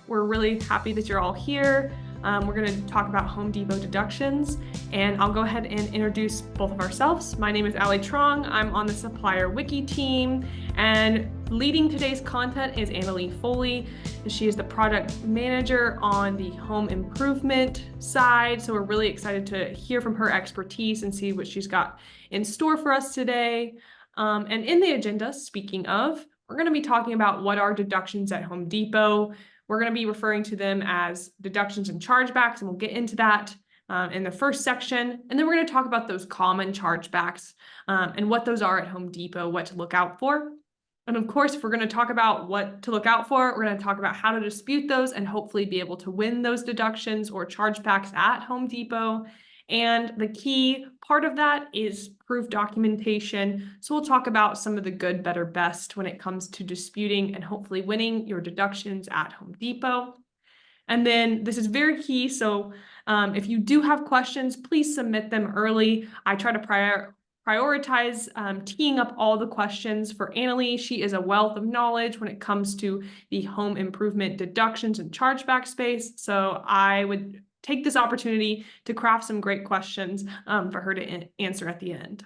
We're really happy that you're all here. We're going to talk about Home Depot deductions, and I'll go ahead and introduce both of ourselves. My name is Allie Trong. I'm on the Supplier Wiki team, and leading today's content is Annalee Foley. She is the product manager on the home improvement side, so we're really excited to hear from her expertise and see what she's got in store for us today. And in the agenda, speaking of, we're going to be talking about what are deductions at Home Depot. We're going to be referring to them as deductions and chargebacks, and we'll get into that in the first section. And then we're going to talk about those common chargebacks and what those are at Home Depot, what to look out for. And of course, if we're going to talk about what to look out for, we're going to talk about how to dispute those and hopefully be able to win those deductions or chargebacks at Home Depot. And the key part of that is proof documentation. So we'll talk about some of the good, better, best when it comes to disputing and hopefully winning your deductions at Home Depot. And then this is very key. So if you do have questions, please submit them early. I try to prioritize teeing up all the questions for Annalee. She is a wealth of knowledge when it comes to the home improvement deductions and chargeback space. So I would take this opportunity to craft some great questions for her to answer at the end.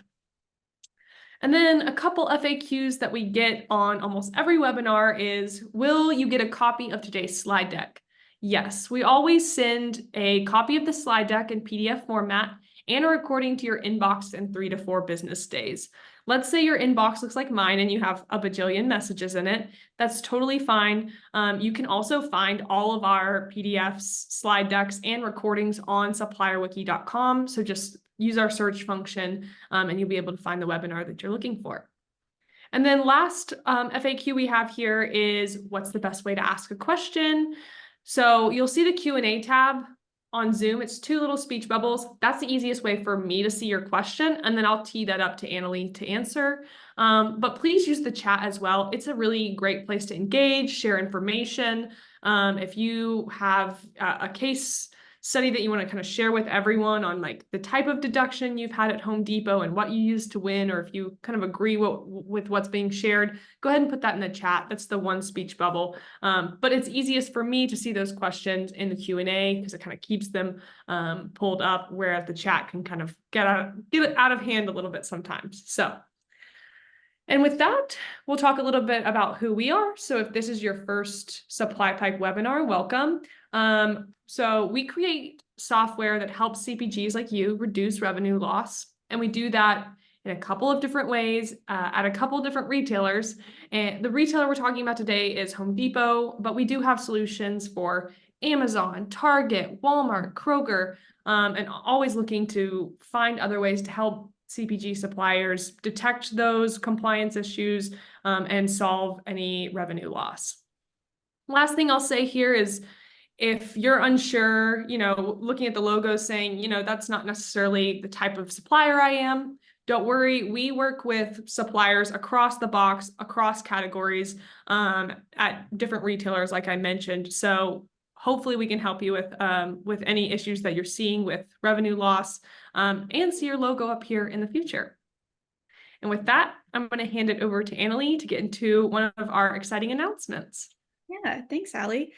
And then a couple FAQs that we get on almost every webinar is, will you get a copy of today's slide deck? Yes, we always send a copy of the slide deck in PDF format and a recording to your inbox in 3 to 4 business days. Let's say your inbox looks like mine and you have a bajillion messages in it. That's totally fine. You can also find all of our PDFs, slide decks, and recordings on supplierwiki.com. So just use our search function and you'll be able to find the webinar that you're looking for. And then last FAQ we have here is, what's the best way to ask a question? So you'll see the Q&A tab on Zoom. It's 2 little speech bubbles. That's the easiest way for me to see your question, and then I'll tee that up to Annalee to answer. But please use the chat as well. It's a really great place to engage, share information. If you have a case study that you want to kind of share with everyone on like the type of deduction you've had at Home Depot and what you used to win, or if you kind of agree with what's being shared, go ahead and put that in the chat. That's the one speech bubble. But it's easiest for me to see those questions in the Q&A because it kind of keeps them pulled up, whereas the chat can kind of get it out of hand a little bit sometimes. So, and with that, we'll talk a little bit about who we are. So if this is your first Supply Pipe webinar, welcome. So we create software that helps CPGs like you reduce revenue loss. And we do that in a couple of different ways at a couple of different retailers. And the retailer we're talking about today is Home Depot, but we do have solutions for Amazon, Target, Walmart, Kroger, and always looking to find other ways to help CPG suppliers detect those compliance issues and solve any revenue loss. Last thing I'll say here is, if you're unsure, looking at the logo saying, that's not necessarily the type of supplier I am, don't worry. We work with suppliers across the box, across categories, at different retailers, like I mentioned. So hopefully we can help you with any issues that you're seeing with revenue loss, and see your logo up here in the future. And with that, I'm going to hand it over to Annalee to get into one of our exciting announcements. Yeah, thanks, Allie.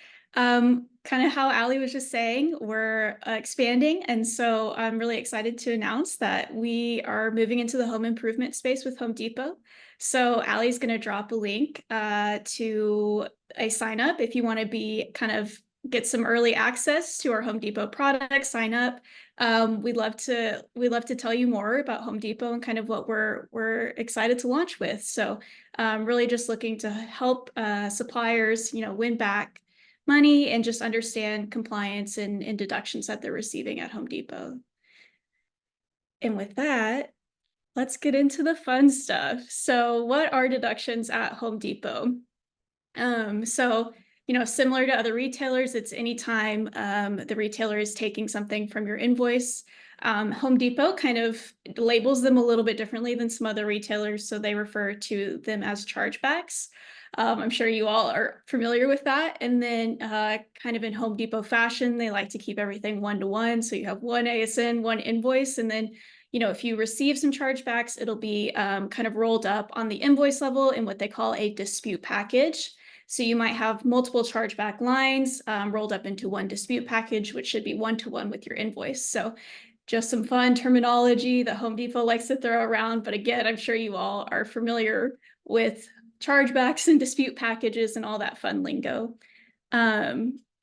Kind of how Allie was just saying, we're expanding. And so I'm really excited to announce that we are moving into the home improvement space with Home Depot. So Allie's going to drop a link to a sign up if you want to get some early access to our Home Depot products. Sign up. We'd love to tell you more about Home Depot and kind of what we're excited to launch with. So really just looking to help suppliers, win back money and just understand compliance and deductions that they're receiving at Home Depot. And with that, let's get into the fun stuff. So what are deductions at Home Depot? Similar to other retailers, it's anytime the retailer is taking something from your invoice. Home Depot kind of labels them a little bit differently than some other retailers, so they refer to them as chargebacks. I'm sure you all are familiar with that. And then kind of in Home Depot fashion, they like to keep everything one-to-one. So you have one ASN, one invoice, and then if you receive some chargebacks, it'll be kind of rolled up on the invoice level in what they call a dispute package. So you might have multiple chargeback lines rolled up into one dispute package, which should be one-to-one with your invoice. So just some fun terminology that Home Depot likes to throw around. But again, I'm sure you all are familiar with chargebacks and dispute packages and all that fun lingo.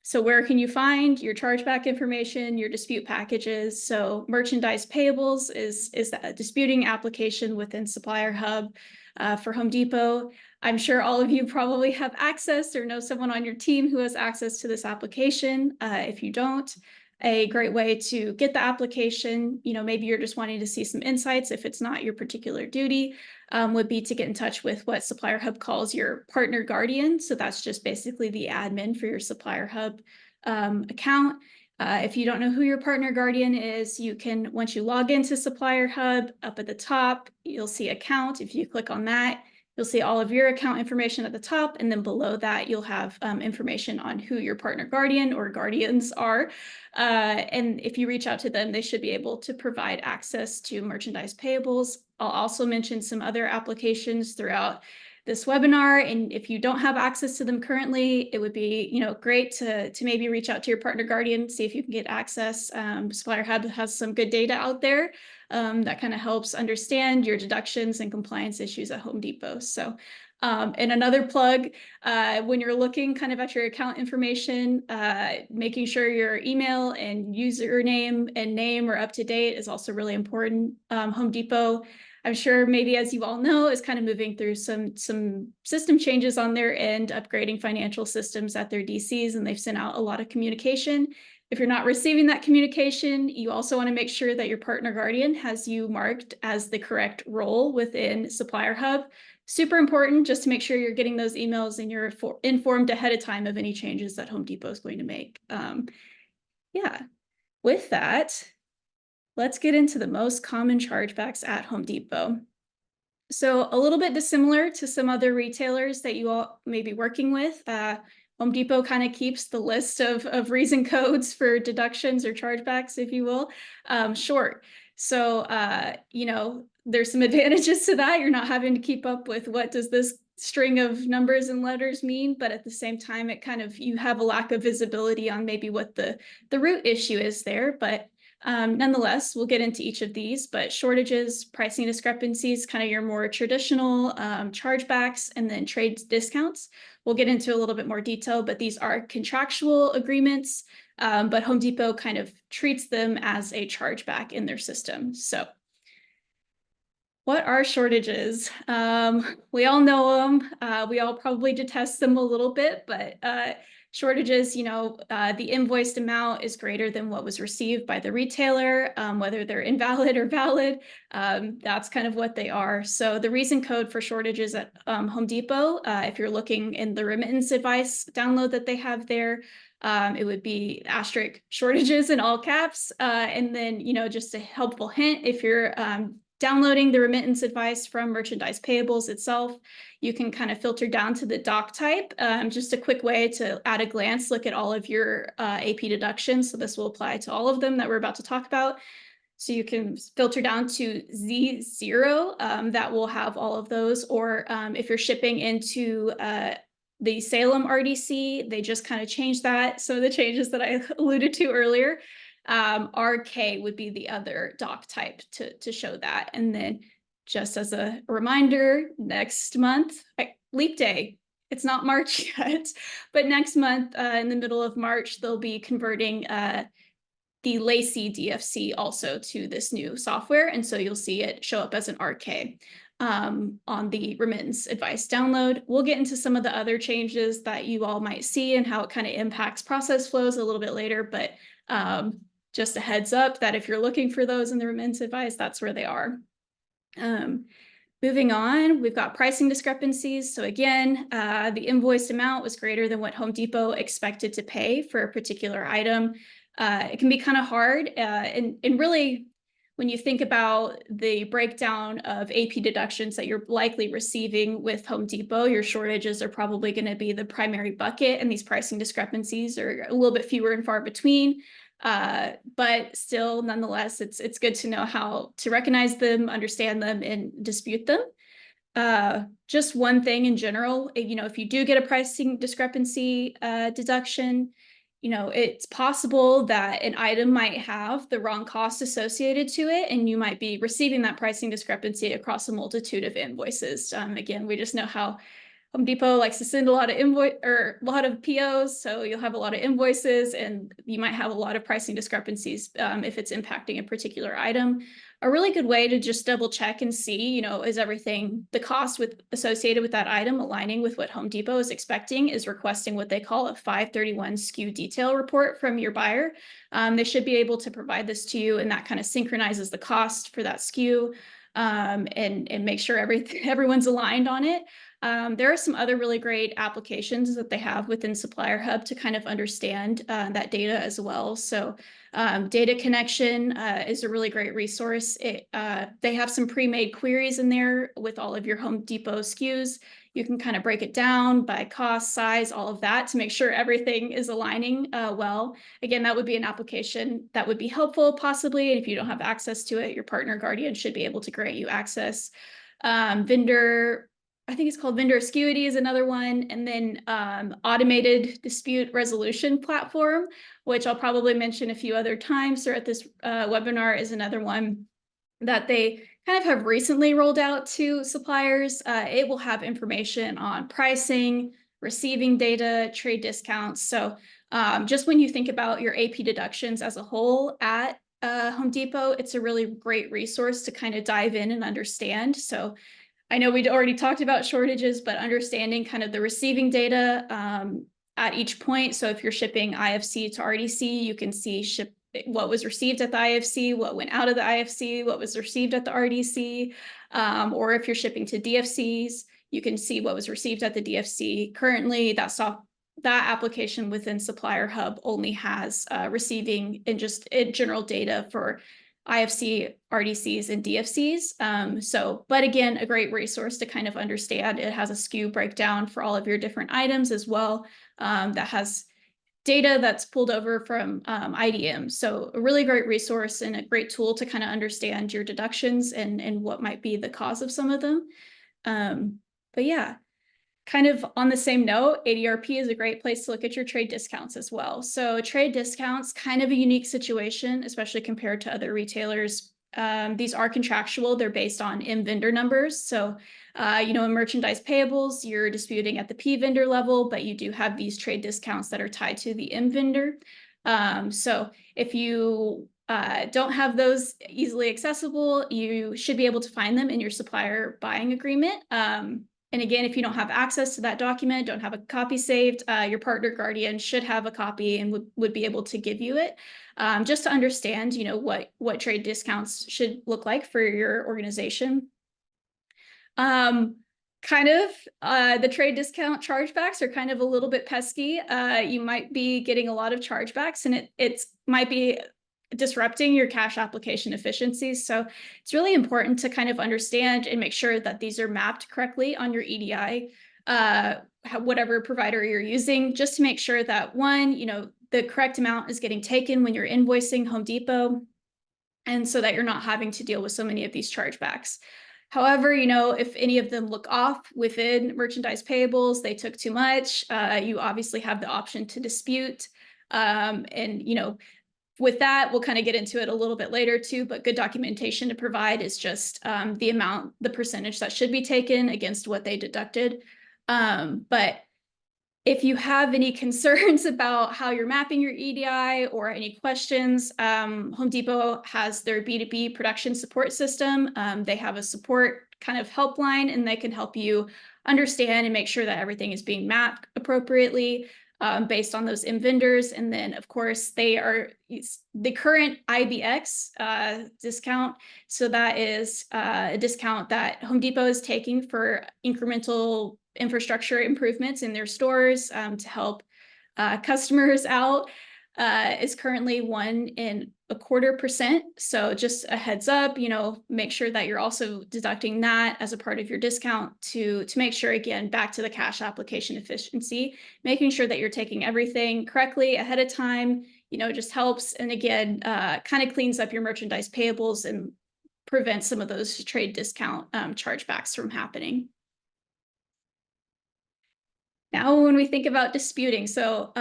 So where can you find your chargeback information, your dispute packages? So merchandise payables is that disputing application within Supplier Hub for Home Depot. I'm sure all of you probably have access or know someone on your team who has access to this application. If you don't, a great way to get the application, maybe you're just wanting to see some insights if it's not your particular duty, would be to get in touch with what Supplier Hub calls your partner guardian. So that's just basically the admin for your Supplier Hub account. If you don't know who your partner guardian is, you can, once you log into Supplier Hub, up at the top, you'll see account. If you click on that, you'll see all of your account information at the top, and then below that, you'll have information on who your partner guardian or guardians are. And if you reach out to them, they should be able to provide access to merchandise payables. I'll also mention some other applications throughout this webinar, and if you don't have access to them currently, it would be great to maybe reach out to your partner guardian, see if you can get access. Supplier Hub has some good data out there that kind of helps understand your deductions and compliance issues at Home Depot. So and another plug, when you're looking kind of at your account information, making sure your email and username and name are up to date is also really important. Home Depot, I'm sure maybe as you all know, is kind of moving through some system changes on their end, upgrading financial systems at their DCs, and they've sent out a lot of communication. If you're not receiving that communication, you also want to make sure that your partner guardian has you marked as the correct role within Supplier Hub. Super important just to make sure you're getting those emails and you're informed ahead of time of any changes that Home Depot is going to make. Yeah, with that, let's get into the most common chargebacks at Home Depot. So a little bit dissimilar to some other retailers that you all may be working with. Home Depot kind of keeps the list of reason codes for deductions or chargebacks, if you will, short. So, there's some advantages to that. You're not having to keep up with what does this string of numbers and letters mean, but at the same time, it kind of, you have a lack of visibility on maybe what the root issue is there. But nonetheless, we'll get into each of these, but shortages, pricing discrepancies, kind of your more traditional chargebacks, and then trade discounts. We'll get into a little bit more detail, but these are contractual agreements, but Home Depot kind of treats them as a chargeback in their system. So what are shortages? We all know them. We all probably detest them a little bit, but shortages, the invoiced amount is greater than what was received by the retailer, whether they're invalid or valid. That's kind of what they are. So the reason code for shortages at Home Depot, if you're looking in the remittance advice download that they have there, it would be asterisk shortages in all caps. And then, just a helpful hint, if you're downloading the remittance advice from merchandise payables itself, you can kind of filter down to the doc type. Just a quick way to, at a glance, look at all of your AP deductions. So this will apply to all of them that we're about to talk about. So you can filter down to Z0, that will have all of those. Or if you're shipping into the Salem RDC, they just kind of changed that. Some of the changes that I alluded to earlier. RK would be the other doc type to show that. And then just as a reminder, next month, leap day, it's not March yet, but next month in the middle of March, they'll be converting the Lacey DFC also to this new software. And so you'll see it show up as an RK on the remittance advice download. We'll get into some of the other changes that you all might see and how it kind of impacts process flows a little bit later, but just a heads up that if you're looking for those in the remittance advice, that's where they are. Moving on, we've got pricing discrepancies. So again, the invoiced amount was greater than what Home Depot expected to pay for a particular item. It can be kind of hard. And really, when you think about the breakdown of AP deductions that you're likely receiving with Home Depot, your shortages are probably going to be the primary bucket, and these pricing discrepancies are a little bit fewer and far between. But still, nonetheless, it's good to know how to recognize them, understand them, and dispute them. Just one thing in general, if you do get a pricing discrepancy deduction, it's possible that an item might have the wrong cost associated to it, and you might be receiving that pricing discrepancy across a multitude of invoices. Again, we just know how Home Depot likes to send a lot of a lot of POs, so you'll have a lot of invoices, and you might have a lot of pricing discrepancies if it's impacting a particular item. A really good way to just double check and see, is everything, the cost associated with that item aligning with what Home Depot is expecting, is requesting what they call a 531 SKU detail report from your buyer. They should be able to provide this to you, and that kind of synchronizes the cost for that SKU and make sure everyone's aligned on it. There are some other really great applications that they have within Supplier Hub to kind of understand that data as well. So data connection is a really great resource. They have some pre-made queries in there with all of your Home Depot SKUs. You can kind of break it down by cost, size, all of that to make sure everything is aligning well. Again, that would be an application that would be helpful possibly. And if you don't have access to it, your partner guardian should be able to grant you access. I think it's called Vendor Acuity is another one. And then automated dispute resolution platform, which I'll probably mention a few other times or at this webinar, is another one that they kind of have recently rolled out to suppliers. It will have information on pricing, receiving data, trade discounts. So just when you think about your AP deductions as a whole at Home Depot, it's a really great resource to kind of dive in and understand. So I know we'd already talked about shortages, but understanding kind of the receiving data at each point. So if you're shipping IFC to RDC, you can see what was received at the IFC, what went out of the IFC, what was received at the RDC. Or if you're shipping to DFCs, you can see what was received at the DFC. Currently, that application within Supplier Hub only has receiving and just general data for IFC, RDCs, and DFCs. But again, a great resource to kind of understand. It has a SKU breakdown for all of your different items as well. That has data that's pulled over from IDM. So a really great resource and a great tool to kind of understand your deductions and what might be the cause of some of them. But yeah. Kind of on the same note, ADRP is a great place to look at your trade discounts as well. So trade discounts, kind of a unique situation, especially compared to other retailers. These are contractual. They're based on M vendor numbers. So, in merchandise payables, you're disputing at the P vendor level, but you do have these trade discounts that are tied to the M vendor. So if you don't have those easily accessible, you should be able to find them in your supplier buying agreement. And again, if you don't have access to that document, don't have a copy saved, your partner guardian should have a copy and would be able to give you it, just to understand, what trade discounts should look like for your organization. The trade discount chargebacks are kind of a little bit pesky. You might be getting a lot of chargebacks, and it might be disrupting your cash application efficiencies. So it's really important to kind of understand and make sure that these are mapped correctly on your EDI, whatever provider you're using, just to make sure that one, the correct amount is getting taken when you're invoicing Home Depot, and so that you're not having to deal with so many of these chargebacks. However, if any of them look off within merchandise payables, they took too much, you obviously have the option to dispute. With that, we'll kind of get into it a little bit later too, but good documentation to provide is just the percentage that should be taken against what they deducted. But if you have any concerns about how you're mapping your EDI or any questions, Home Depot has their B2B production support system. They have a support kind of helpline, and they can help you understand and make sure that everything is being mapped appropriately. Based on those M vendors. And then of course they are the current IBX discount. So that is a discount that Home Depot is taking for incremental infrastructure improvements in their stores to help customers out, is currently 1.25%. So just a heads up, make sure that you're also deducting that as a part of your discount to make sure, again, back to the cash application efficiency, making sure that you're taking everything correctly ahead of time, just helps. And again, kind of cleans up your merchandise payables and prevent some of those trade discount chargebacks from happening. Now, when we think about disputing, so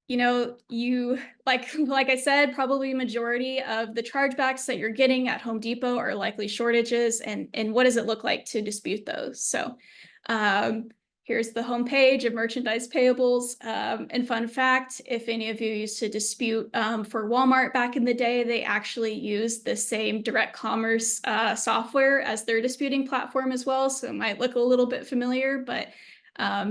you like I said, probably majority of the chargebacks that you're getting at Home Depot are likely shortages, and what does it look like to dispute those? So here's the home page of merchandise payables. And fun fact, if any of you used to dispute for Walmart back in the day, they actually used the same direct commerce software as their disputing platform as well. So it might look a little bit familiar, but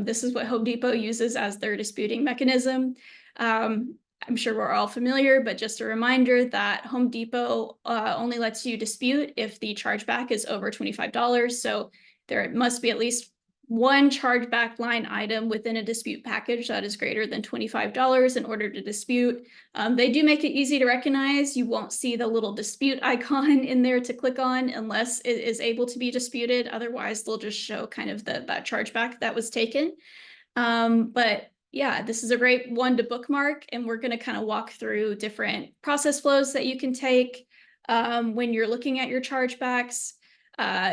this is what Home Depot uses as their disputing mechanism. I'm sure we're all familiar, but just a reminder that Home Depot only lets you dispute if the chargeback is over $25. So there must be at least one chargeback line item within a dispute package that is greater than $25 in order to dispute. They do make it easy to recognize. You won't see the little dispute icon in there to click on unless it is able to be disputed. Otherwise, they'll just show kind of that chargeback that was taken. But yeah, this is a great one to bookmark, and we're going to kind of walk through different process flows that you can take when you're looking at your chargebacks.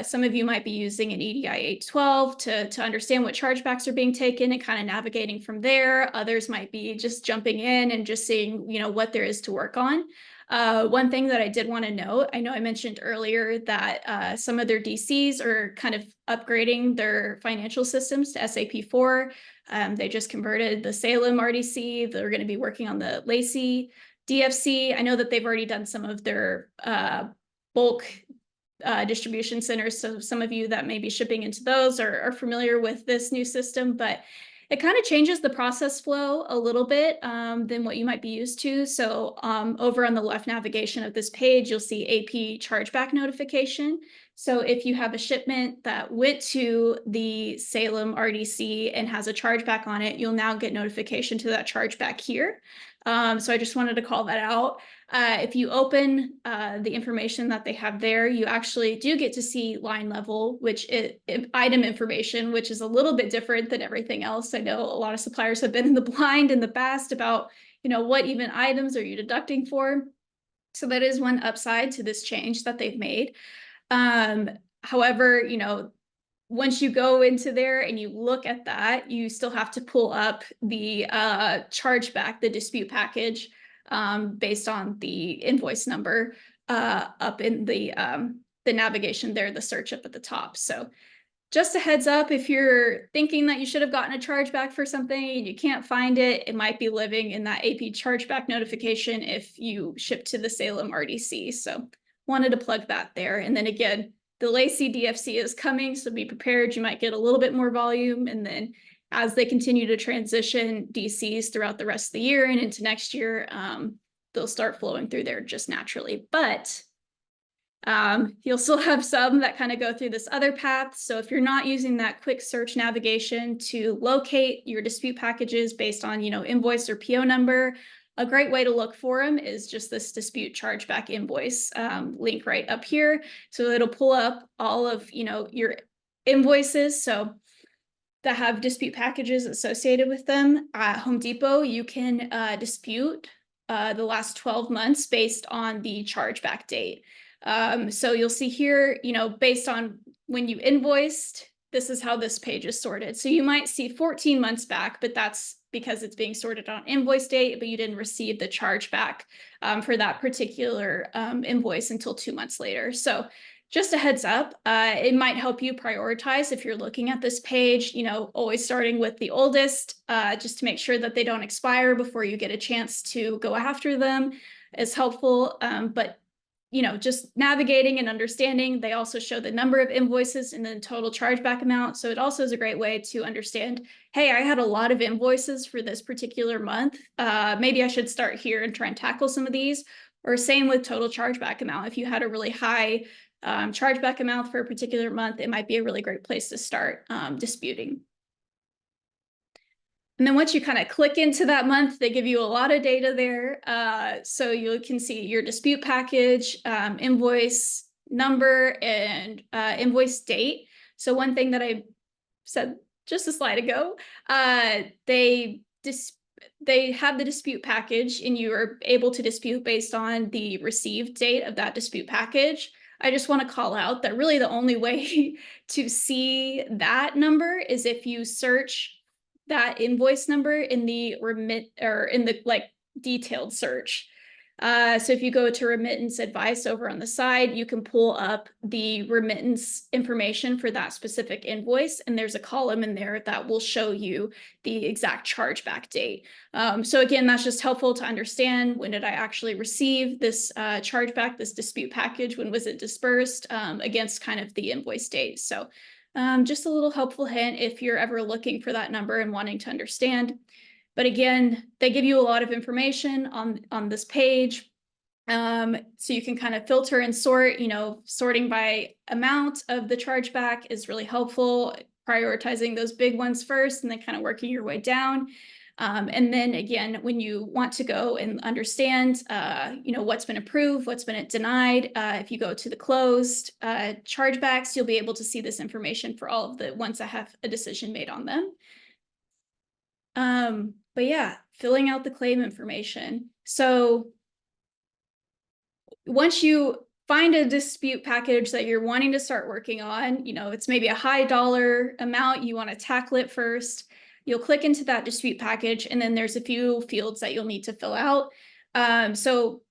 Some of you might be using an EDI 812 to understand what chargebacks are being taken and kind of navigating from there. Others might be just jumping in and just seeing, what there is to work on. One thing that I did want to note, I know I mentioned earlier that some of their DCs are kind of upgrading their financial systems to SAP 4. They just converted the Salem RDC. They're going to be working on the Lacey DFC. I know that they've already done some of their bulk distribution centers. So some of you that may be shipping into those are familiar with this new system, but it kind of changes the process flow a little bit than what you might be used to. So over on the left navigation of this page, you'll see AP chargeback notification. So if you have a shipment that went to the Salem RDC and has a chargeback on it, you'll now get notification to that chargeback here. So I just wanted to call that out. If you open the information that they have there, you actually do get to see line level, which is item information, which is a little bit different than everything else. I know a lot of suppliers have been in the blind in the past about, what even items are you deducting for? So that is one upside to this change that they've made. However, once you go into there and you look at that, you still have to pull up the chargeback, the dispute package, based on the invoice number up in the navigation there, the search up at the top. So just a heads up, if you're thinking that you should have gotten a chargeback for something and you can't find it, it might be living in that AP chargeback notification if you ship to the Salem RDC. So wanted to plug that there. And then again, the Lacey DFC is coming, so be prepared. You might get a little bit more volume. And then as they continue to transition DCs throughout the rest of the year and into next year, they'll start flowing through there just naturally. But you'll still have some that kind of go through this other path. So if you're not using that quick search navigation to locate your dispute packages based on, invoice or PO number, a great way to look for them is just this dispute chargeback invoice link right up here. So it'll pull up all of, your invoices. So that have dispute packages associated with them. At Home Depot, you can dispute the last 12 months based on the chargeback date. So you'll see here, based on when you invoiced, this is how this page is sorted. So you might see 14 months back, but that's because it's being sorted on invoice date, but you didn't receive the chargeback for that particular invoice until 2 months later. So just a heads up, it might help you prioritize if you're looking at this page, always starting with the oldest, just to make sure that they don't expire before you get a chance to go after them is helpful. But just navigating and understanding, they also show the number of invoices and the total chargeback amount. So it also is a great way to understand, hey, I had a lot of invoices for this particular month. Maybe I should start here and try and tackle some of these. Or same with total chargeback amount. If you had a really high chargeback amount for a particular month, it might be a really great place to start disputing. And then once you kind of click into that month, they give you a lot of data there. So you can see your dispute package, invoice number, and invoice date. So one thing that I said just a slide ago, they have the dispute package and you are able to dispute based on the received date of that dispute package. I just want to call out that really the only way to see that number is if you search that invoice number in the remit or in the like detailed search. So if you go to remittance advice over on the side, you can pull up the remittance information for that specific invoice. And there's a column in there that will show you the exact chargeback date. So again, that's just helpful to understand, when did I actually receive this chargeback, this dispute package, when was it dispersed, against kind of the invoice date. So just a little helpful hint if you're ever looking for that number and wanting to understand. But again, they give you a lot of information on this page. So you can kind of filter and sort, sorting by amount of the chargeback is really helpful, prioritizing those big ones first and then kind of working your way down. And then again, when you want to go and understand, what's been approved, what's been denied, if you go to the closed chargebacks, you'll be able to see this information for all of the ones that have a decision made on them. But yeah, filling out the claim information. So once you find a dispute package that you're wanting to start working on, it's maybe a high dollar amount, you want to tackle it first, you'll click into that dispute package, and then there's a few fields that you'll need to fill out. So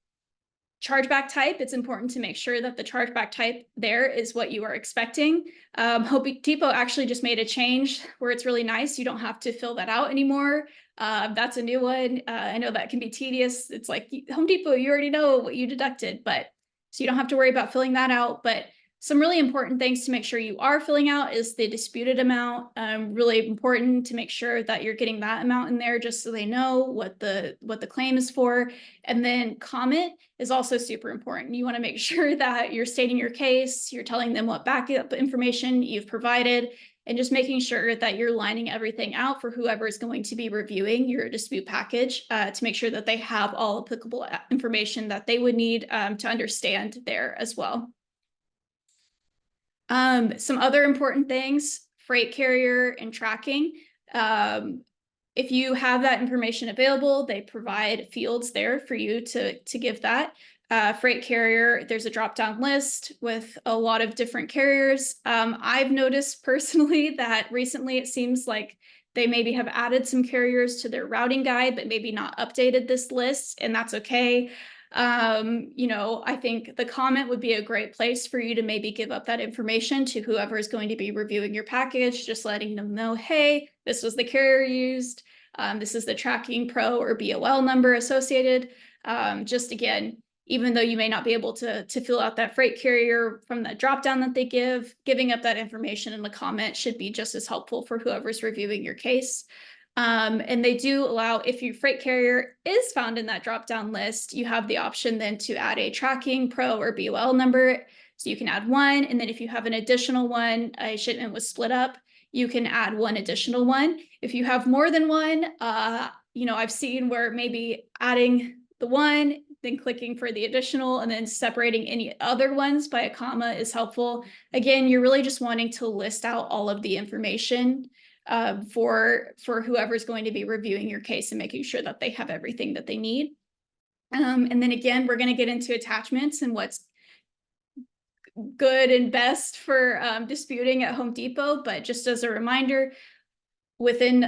chargeback type, it's important to make sure that the chargeback type there is what you are expecting. Home Depot actually just made a change where it's really nice. You don't have to fill that out anymore. That's a new one. I know that can be tedious. It's like Home Depot, you already know what you deducted, but so you don't have to worry about filling that out. But some really important things to make sure you are filling out is the disputed amount. Really important to make sure that you're getting that amount in there just so they know what the claim is for. And then comment is also super important. You want to make sure that you're stating your case, you're telling them what backup information you've provided, and just making sure that you're lining everything out for whoever is going to be reviewing your dispute package to make sure that they have all applicable information that they would need to understand there as well. Some other important things, freight carrier and tracking. If you have that information available, they provide fields there for you to give that. Freight carrier, there's a drop-down list with a lot of different carriers. I've noticed personally that recently it seems like they maybe have added some carriers to their routing guide, but maybe not updated this list, and that's okay. I think the comment would be a great place for you to maybe give up that information to whoever is going to be reviewing your package, just letting them know, hey, this was the carrier used. This is the tracking pro or BOL number associated. Just again, even though you may not be able to fill out that freight carrier from the dropdown that they give, giving up that information in the comment should be just as helpful for whoever's reviewing your case. And they do allow, if your freight carrier is found in that drop-down list, you have the option then to add a tracking pro or BOL number. So you can add one, and then if you have an additional one, a shipment was split up, you can add one additional one. If you have more than one, I've seen where maybe adding the one, then clicking for the additional, and then separating any other ones by a comma is helpful. Again, you're really just wanting to list out all of the information for whoever's going to be reviewing your case and making sure that they have everything that they need. And then again, we're going to get into attachments and what's good and best for disputing at Home Depot. But just as a reminder, within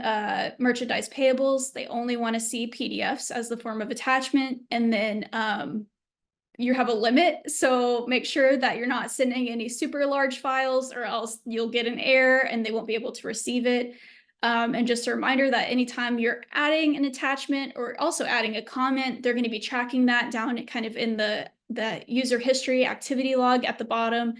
merchandise payables, they only want to see PDFs as the form of attachment. And then you have a limit, so make sure that you're not sending any super large files or else you'll get an error and they won't be able to receive it. And just a reminder that anytime you're adding an attachment or also adding a comment, they're going to be tracking that down kind of in the user history activity log at the bottom.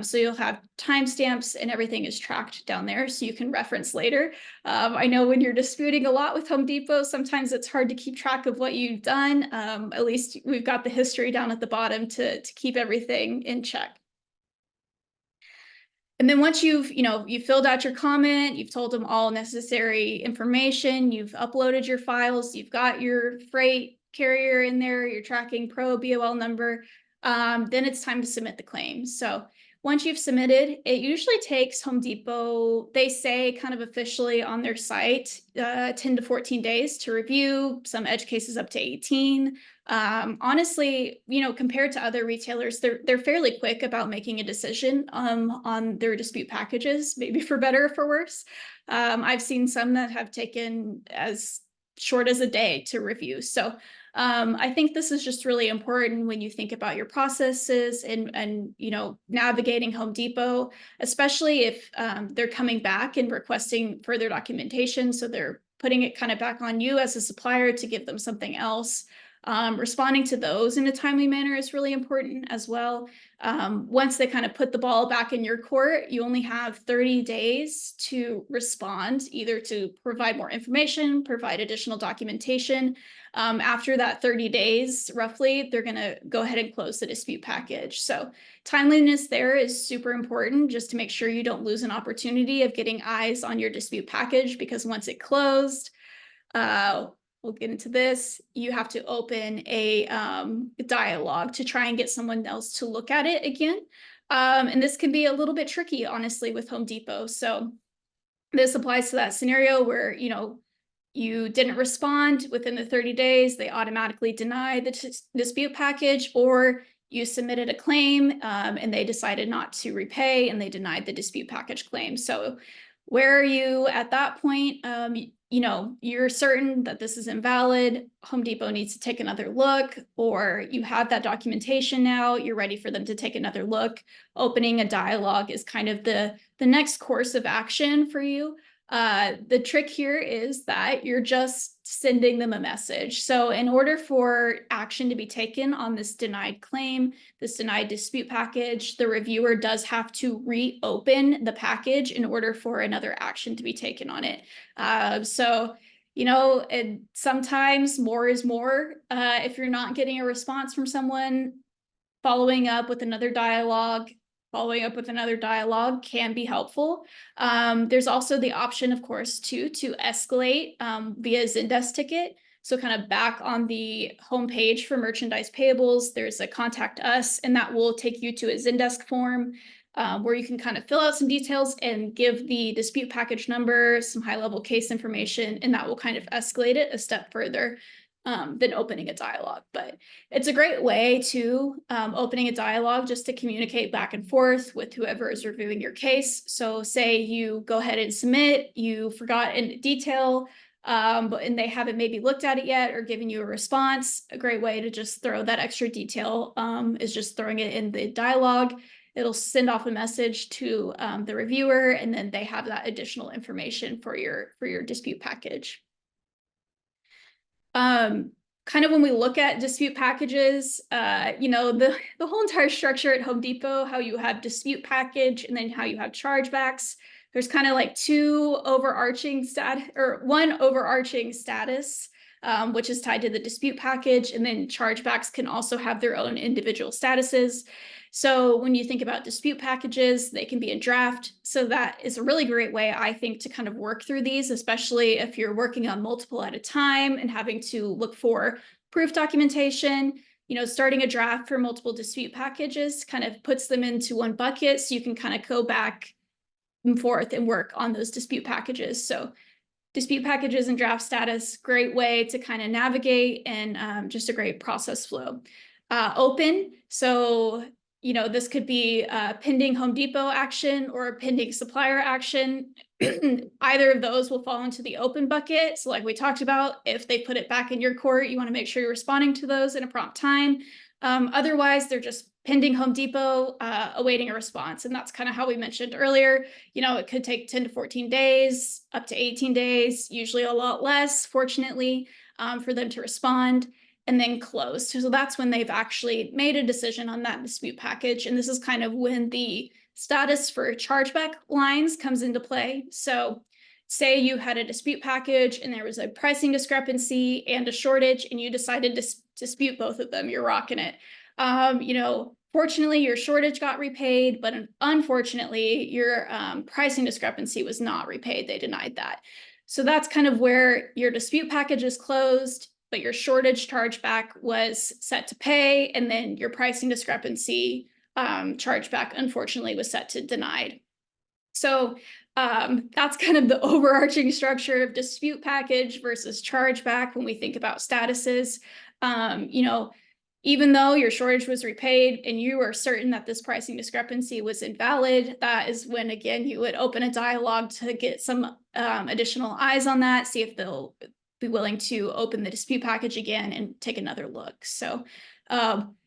So you'll have timestamps and everything is tracked down there so you can reference later. I know when you're disputing a lot with Home Depot, sometimes it's hard to keep track of what you've done. At least we've got the history down at the bottom to keep everything in check. And then once you've filled out your comment, you've told them all necessary information, you've uploaded your files, you've got your freight carrier in there, your tracking pro BOL number, then it's time to submit the claim. So once you've submitted, it usually takes Home Depot, they say kind of officially on their site, 10 to 14 days to review, some edge cases up to 18. Honestly, compared to other retailers, they're fairly quick about making a decision on their dispute packages, maybe for better or for worse. I've seen some that have taken as short as a day to review. So I think this is just really important when you think about your processes and navigating Home Depot, especially if they're coming back and requesting further documentation. So they're putting it kind of back on you as a supplier to give them something else. Responding to those in a timely manner is really important as well. Once they kind of put the ball back in your court, you only have 30 days to respond, either to provide more information, provide additional documentation. After that 30 days, roughly, they're going to go ahead and close the dispute package. So timeliness there is super important, just to make sure you don't lose an opportunity of getting eyes on your dispute package, because once it closed, we'll get into this, you have to open a dialogue to try and get someone else to look at it again. And this can be a little bit tricky, honestly, with Home Depot. So this applies to that scenario where, you didn't respond within the 30 days, they automatically deny the dispute package, or you submitted a claim and they decided not to repay and they denied the dispute package claim. So where are you at that point? You're certain that this is invalid, Home Depot needs to take another look, or you have that documentation now, you're ready for them to take another look. Opening a dialogue is kind of the next course of action for you. The trick here is that you're just sending them a message. So in order for action to be taken on this denied claim, this denied dispute package, the reviewer does have to reopen the package in order for another action to be taken on it. And sometimes more is more. If you're not getting a response from someone, following up with another dialogue can be helpful. There's also the option, of course, to escalate via Zendesk ticket. So kind of back on the homepage for merchandise payables, there's a contact us, and that will take you to a Zendesk form where you can kind of fill out some details and give the dispute package number, some high-level case information, and that will kind of escalate it a step further than opening a dialogue. But it's a great way to opening a dialogue just to communicate back and forth with whoever is reviewing your case. So say you go ahead and submit, you forgot in detail, and they haven't maybe looked at it yet or given you a response. A great way to just throw that extra detail is just throwing it in the dialogue. It'll send off a message to the reviewer, and then they have that additional information for your dispute package. Kind of when we look at dispute packages, the whole entire structure at Home Depot, how you have dispute package and then how you have chargebacks. There's kind of like one overarching status, which is tied to the dispute package, and then chargebacks can also have their own individual statuses. So when you think about dispute packages, they can be in draft. So that is a really great way, I think, to kind of work through these, especially if you're working on multiple at a time and having to look for proof documentation. Starting a draft for multiple dispute packages kind of puts them into one bucket, so you can kind of go back and forth and work on those dispute packages. So dispute packages and draft status, great way to kind of navigate, and just a great process flow. Open, so this could be pending Home Depot action or pending supplier action. Either of those will fall into the open bucket. So like we talked about, if they put it back in your court, you want to make sure you're responding to those in a prompt time. Otherwise, they're just pending Home Depot, awaiting a response. And that's kind of how we mentioned earlier. It could take 10 to 14 days, up to 18 days, usually a lot less, fortunately, for them to respond, and then closed. So that's when they've actually made a decision on that dispute package. And this is kind of when the status for chargeback lines comes into play. So say you had a dispute package and there was a pricing discrepancy and a shortage, and you decided to dispute both of them, you're rocking it. Fortunately, your shortage got repaid, but unfortunately, your pricing discrepancy was not repaid. They denied that. So that's kind of where your dispute package is closed, but your shortage chargeback was set to pay, and then your pricing discrepancy chargeback unfortunately was set to denied. So that's kind of the overarching structure of dispute package versus chargeback when we think about statuses. You know, even though your shortage was repaid and you are certain that this pricing discrepancy was invalid, that is when, again, you would open a dialogue to get some additional eyes on that, see if they'll be willing to open the dispute package again and take another look. So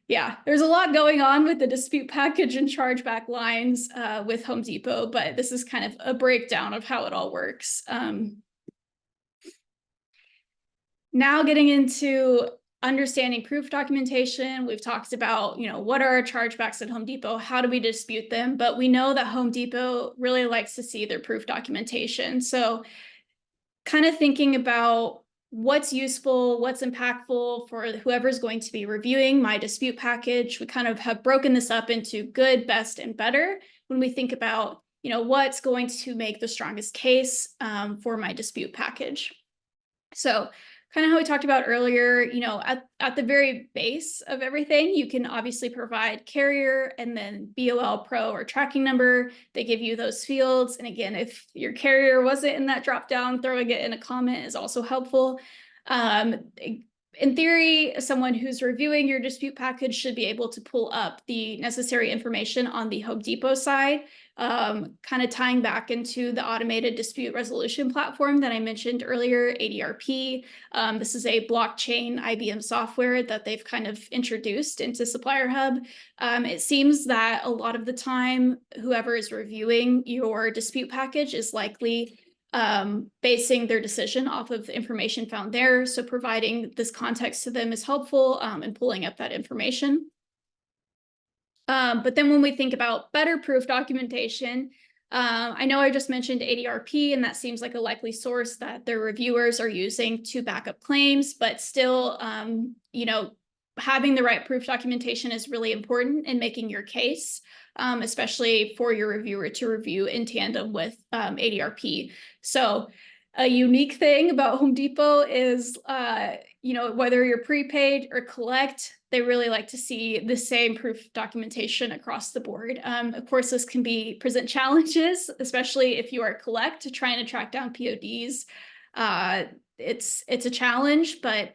yeah, there's a lot going on with the dispute package and chargeback lines with Home Depot, but this is kind of a breakdown of how it all works. Now getting into understanding proof documentation, we've talked about, you know, what are our chargebacks at Home Depot? How do we dispute them? But we know that Home Depot really likes to see their proof documentation. So kind of thinking about what's useful, what's impactful for whoever's going to be reviewing my dispute package. We kind of have broken this up into good, best, and better when we think about, you know, what's going to make the strongest case for my dispute package. So kind of how we talked about earlier, you know, at the very base of everything, you can obviously provide carrier and then BOL Pro or tracking number. They give you those fields. And again, if your carrier wasn't in that drop down, throwing it in a comment is also helpful. In theory, someone who's reviewing your dispute package should be able to pull up the necessary information on the Home Depot side, kind of tying back into the automated dispute resolution platform that I mentioned earlier, ADRP. This is a blockchain IBM software that they've kind of introduced into Supplier Hub. It seems that a lot of the time, whoever is reviewing your dispute package is likely basing their decision off of information found there. So providing this context to them is helpful in pulling up that information. But then when we think about better proof documentation, I know I just mentioned ADRP, and that seems like a likely source that their reviewers are using to back up claims, but still, you know, having the right proof documentation is really important in making your case, especially for your reviewer to review in tandem with ADRP. So a unique thing about Home Depot is, you know, whether you're prepaid or collect, they really like to see the same proof documentation across the board. Of course, this can present challenges, especially if you are collect trying to track down PODs. It's a challenge, but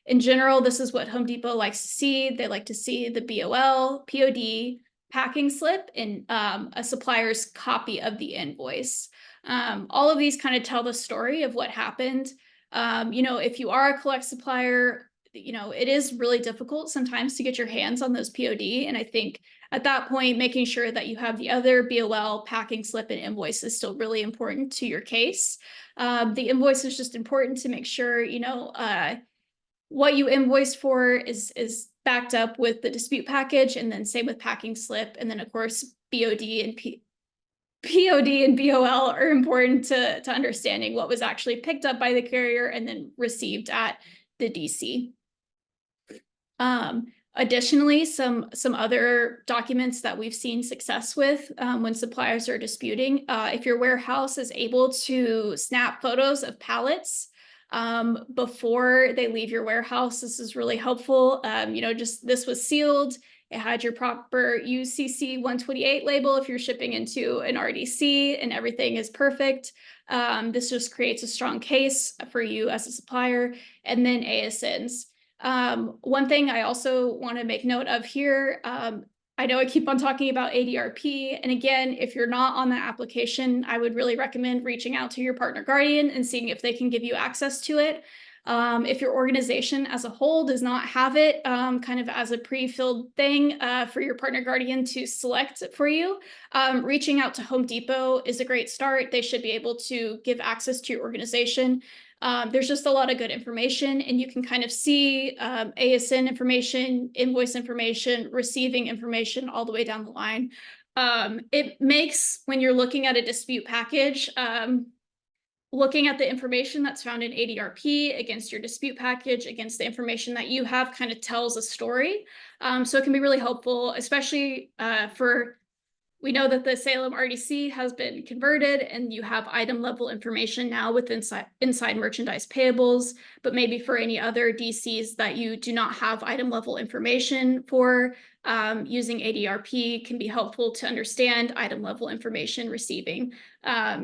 in general, this is what Home Depot likes to see. They like to see the BOL, POD, packing slip, and a supplier's copy of the invoice. All of these kind of tell the story of what happened. You know, if you are a collect supplier, you know, it is really difficult sometimes to get your hands on those POD. And I think at that point, making sure that you have the other BOL, packing slip, and invoice is still really important to your case. The invoice is just important to make sure, you know, what you invoiced for is backed up with the dispute package, and then same with packing slip. And then of course, BOD and BOL are important to understanding what was actually picked up by the carrier and then received at the DC. Additionally, some other documents that we've seen success with when suppliers are disputing, if your warehouse is able to snap photos of pallets before they leave your warehouse, this is really helpful. You know, just this was sealed. It had your proper UCC 128 label if you're shipping into an RDC, and everything is perfect. This just creates a strong case for you as a supplier. And then ASNs. One thing I also want to make note of here, I know I keep on talking about ADRP, and again, if you're not on that application, I would really recommend reaching out to your partner guardian and seeing if they can give you access to it. If your organization as a whole does not have it kind of as a pre-filled thing for your partner guardian to select for you, reaching out to Home Depot is a great start. They should be able to give access to your organization. There's just a lot of good information, and you can kind of see ASN information, invoice information, receiving information all the way down the line. It makes, when you're looking at a dispute package, looking at the information that's found in ADRP against your dispute package, against the information that you have, kind of tells a story. So it can be really helpful, especially for we know that the Salem RDC has been converted and you have item level information now with inside merchandise payables, but maybe for any other DCs that you do not have item level information for, using ADRP can be helpful to understand item level information receiving.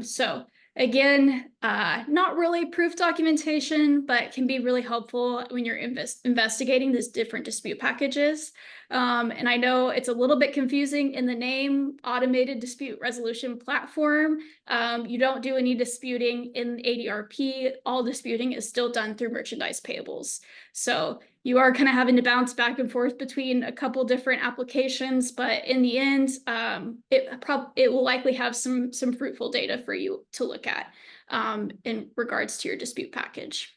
So again, not really proof documentation, but can be really helpful when you're investigating these different dispute packages. And I know it's a little bit confusing in the name, automated dispute resolution platform. You don't do any disputing in ADRP. All disputing is still done through merchandise payables. So you are kind of having to bounce back and forth between a couple different applications, but in the end, it will likely have some fruitful data for you to look at in regards to your dispute package.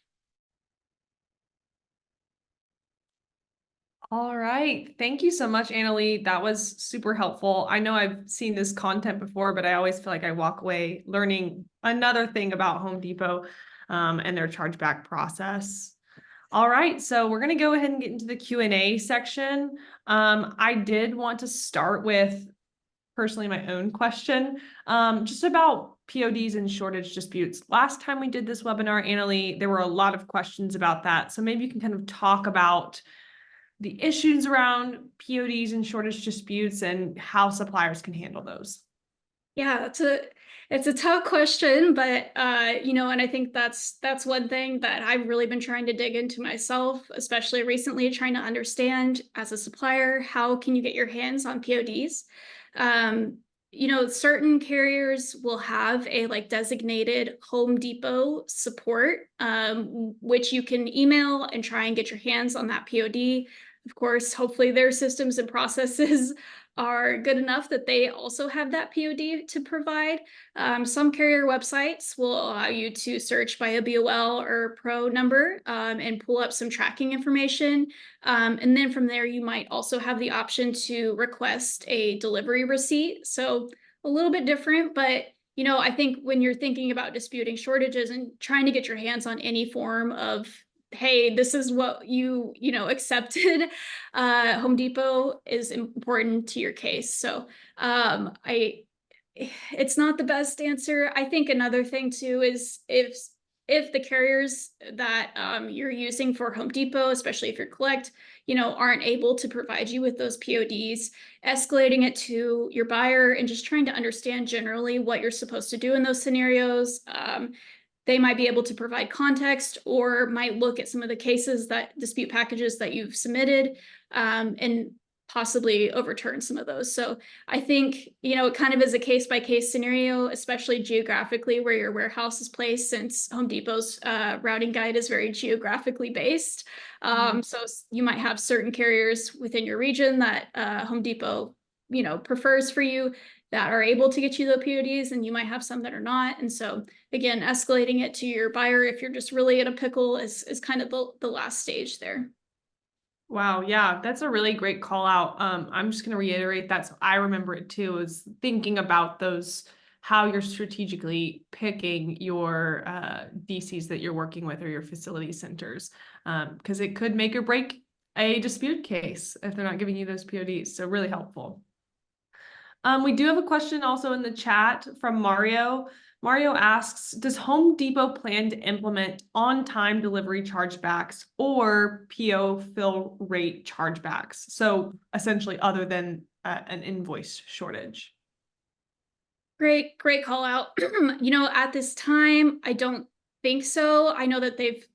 All right. Thank you so much, Annalee. That was super helpful. I know I've seen this content before, but I always feel like I walk away learning another thing about Home Depot and their chargeback process. All right, so we're going to go ahead and get into the Q&A section. I did want to start with personally my own question, just about PODs and shortage disputes. Last time we did this webinar, Annalee, there were a lot of questions about that. So maybe you can kind of talk about the issues around PODs and shortage disputes and how suppliers can handle those. Yeah, it's a tough question, but and I think that's one thing that I've really been trying to dig into myself, especially recently, trying to understand as a supplier, how can you get your hands on PODs? Certain carriers will have a designated Home Depot support, which you can email and try and get your hands on that POD. Of course, hopefully their systems and processes are good enough that they also have that POD to provide. Some carrier websites will allow you to search by a BOL or Pro number and pull up some tracking information. And then from there, you might also have the option to request a delivery receipt. So a little bit different, but I think when you're thinking about disputing shortages and trying to get your hands on any form of, hey, this is what you accepted, Home Depot is important to your case. So it's not the best answer. I think another thing too is if the carriers that you're using for Home Depot, especially if you're collect, aren't able to provide you with those PODs, escalating it to your buyer and just trying to understand generally what you're supposed to do in those scenarios. They might be able to provide context or might look at some of the cases that dispute packages that you've submitted and possibly overturn some of those. So I think, it kind of is a case by case scenario, especially geographically where your warehouse is placed, since Home Depot's routing guide is very geographically based. So you might have certain carriers within your region that Home Depot, prefers for you, that are able to get you the PODs, and you might have some that are not. And so again, escalating it to your buyer if you're just really in a pickle is kind of the last stage there. Wow, yeah, that's a really great call out. I'm just going to reiterate that so I remember it too, is thinking about those, how you're strategically picking your DCs that you're working with or your facility centers, because it could make or break a dispute case if they're not giving you those PODs. So really helpful. We do have a question also in the chat from Mario. Mario asks, does Home Depot plan to implement on-time delivery chargebacks or PO fill rate chargebacks? So essentially other than an invoice shortage. Great call out. At this time, I don't think so. I know that they've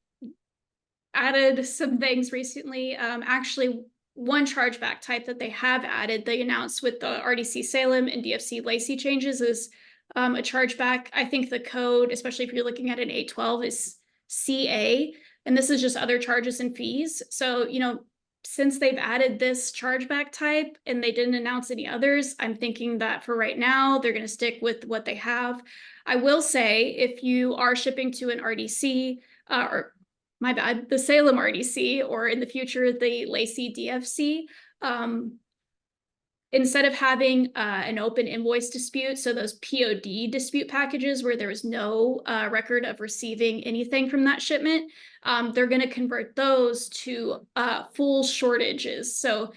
added some things recently. Actually, one chargeback type that they have added, they announced with the RDC Salem and DFC Lacey changes, is a chargeback. I think the code, especially if you're looking at an 812, is CA, and this is just other charges and fees. So, since they've added this chargeback type and they didn't announce any others, I'm thinking that for right now, they're going to stick with what they have. I will say, if you are shipping to an RDC, or my bad, the Salem RDC, or in the future, the Lacey DFC, instead of having an open invoice dispute, so those POD dispute packages where there was no record of receiving anything from that shipment, they're going to convert those to full shortages. So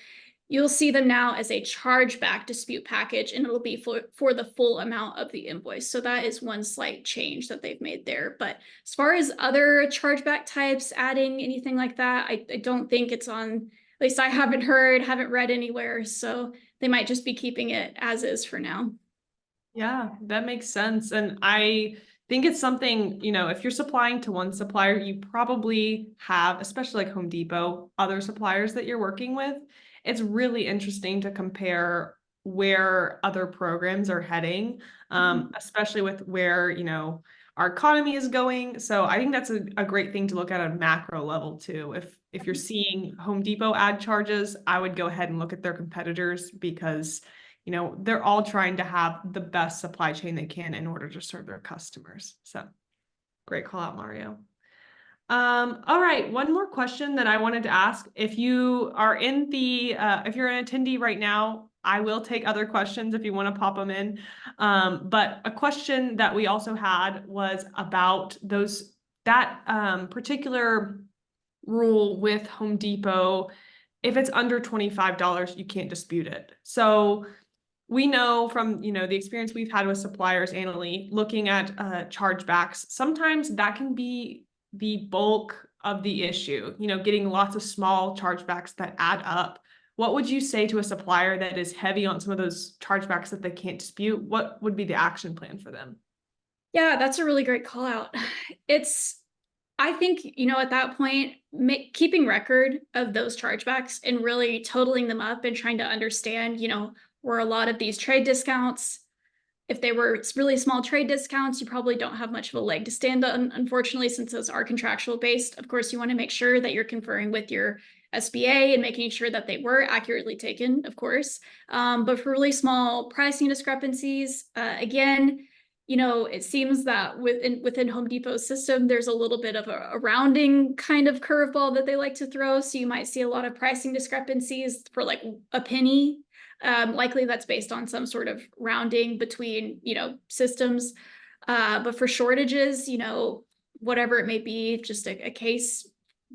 you'll see them now as a chargeback dispute package, and it'll be for the full amount of the invoice. So that is one slight change that they've made there. But as far as other chargeback types, adding anything like that, I don't think it's on, at least I haven't read anywhere. So they might just be keeping it as is for now. Yeah, that makes sense. And I think it's something, if you're supplying to one supplier, you probably have, especially like Home Depot, other suppliers that you're working with. It's really interesting to compare where other programs are heading, especially with where, our economy is going. So I think that's a great thing to look at a macro level too. If you're seeing Home Depot ad charges, I would go ahead and look at their competitors because they're all trying to have the best supply chain they can in order to serve their customers. So great call out, Mario. All right, one more question that I wanted to ask. If you are in if you're an attendee right now, I will take other questions if you want to pop them in. But a question that we also had was about that particular rule with Home Depot. If it's under $25, you can't dispute it. So we know from, the experience we've had with suppliers, Annalee, looking at chargebacks, sometimes that can be the bulk of the issue, getting lots of small chargebacks that add up. What would you say to a supplier that is heavy on some of those chargebacks that they can't dispute? What would be the action plan for them? Yeah, that's a really great call out. I think, at that point, keeping record of those chargebacks and really totaling them up and trying to understand, were a lot of these trade discounts. If they were really small trade discounts, you probably don't have much of a leg to stand on, unfortunately, since those are contractual based. Of course, you want to make sure that you're conferring with your SBA and making sure that they were accurately taken, of course. But for really small pricing discrepancies, again, it seems that within Home Depot's system, there's a little bit of a rounding kind of curveball that they like to throw. So you might see a lot of pricing discrepancies for like a penny. Likely that's based on some sort of rounding between, systems. But for shortages, whatever it may be, just a case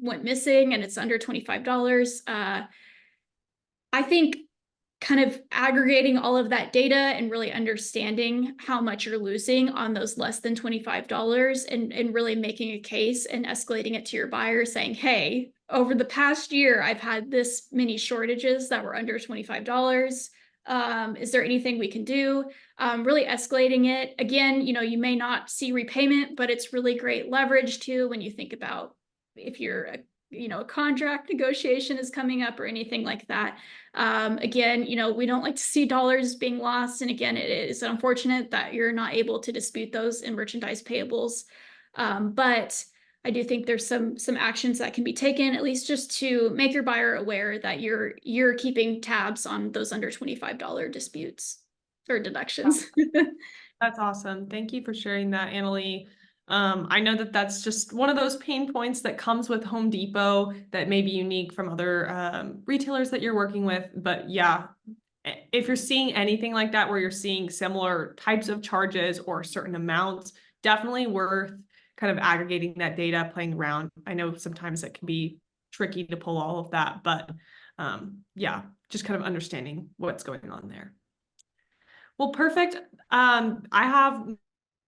went missing and it's under $25. I think kind of aggregating all of that data and really understanding how much you're losing on those less than $25 and really making a case and escalating it to your buyer saying, hey, over the past year, I've had this many shortages that were under $25. Is there anything we can do? Really escalating it. Again, you may not see repayment, but it's really great leverage too when you think about if you're a contract negotiation is coming up or anything like that. Again, we don't like to see dollars being lost. And again, it is unfortunate that you're not able to dispute those in merchandise payables. But I do think there's some actions that can be taken, at least just to make your buyer aware that you're keeping tabs on those under $25 disputes or deductions. That's awesome. Thank you for sharing that, Annalee. I know that that's just one of those pain points that comes with Home Depot that may be unique from other retailers that you're working with. But yeah, if you're seeing anything like that, where you're seeing similar types of charges or certain amounts, definitely worth kind of aggregating that data, playing around. I know sometimes it can be tricky to pull all of that, but yeah, just kind of understanding what's going on there. Well, perfect. I have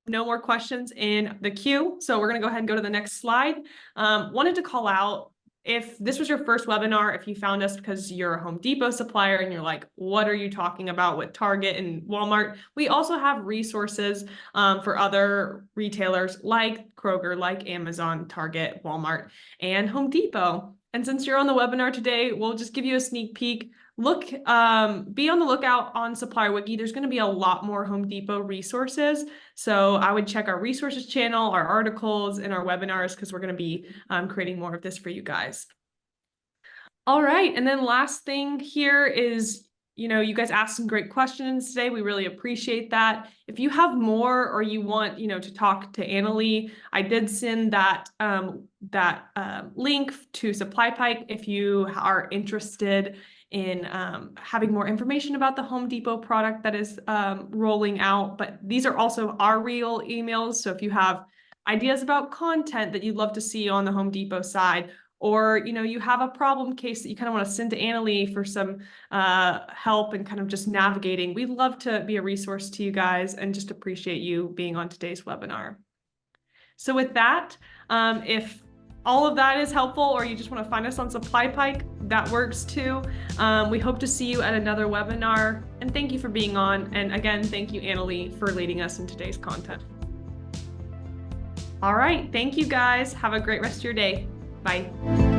no more questions in the queue, so we're going to go ahead and go to the next slide. Wanted to call out, if this was your first webinar, if you found us because you're a Home Depot supplier and you're like, what are you talking about with Target and Walmart? We also have resources for other retailers like Kroger, like Amazon, Target, Walmart, and Home Depot. And since you're on the webinar today, we'll just give you a sneak peek. Look, be on the lookout on Supplier Wiki. There's going to be a lot more Home Depot resources. So I would check our resources channel, our articles, and our webinars, because we're going to be creating more of this for you guys. All right. And then last thing here is, you guys asked some great questions today. We really appreciate that. If you have more or you want, to talk to Annalee, I did send that link to SupplyPike if you are interested in having more information about the Home Depot product that is rolling out. But these are also our real emails. So if you have ideas about content that you'd love to see on the Home Depot side, or you have a problem case that you kind of want to send to Annalee for some help and kind of just navigating, we'd love to be a resource to you guys and just appreciate you being on today's webinar. So with that, if all of that is helpful, or you just want to find us on SupplyPike, that works too. We hope to see you at another webinar, and thank you for being on. And again, thank you, Annalee, for leading us in today's content. All right, thank you guys. Have a great rest of your day. Bye.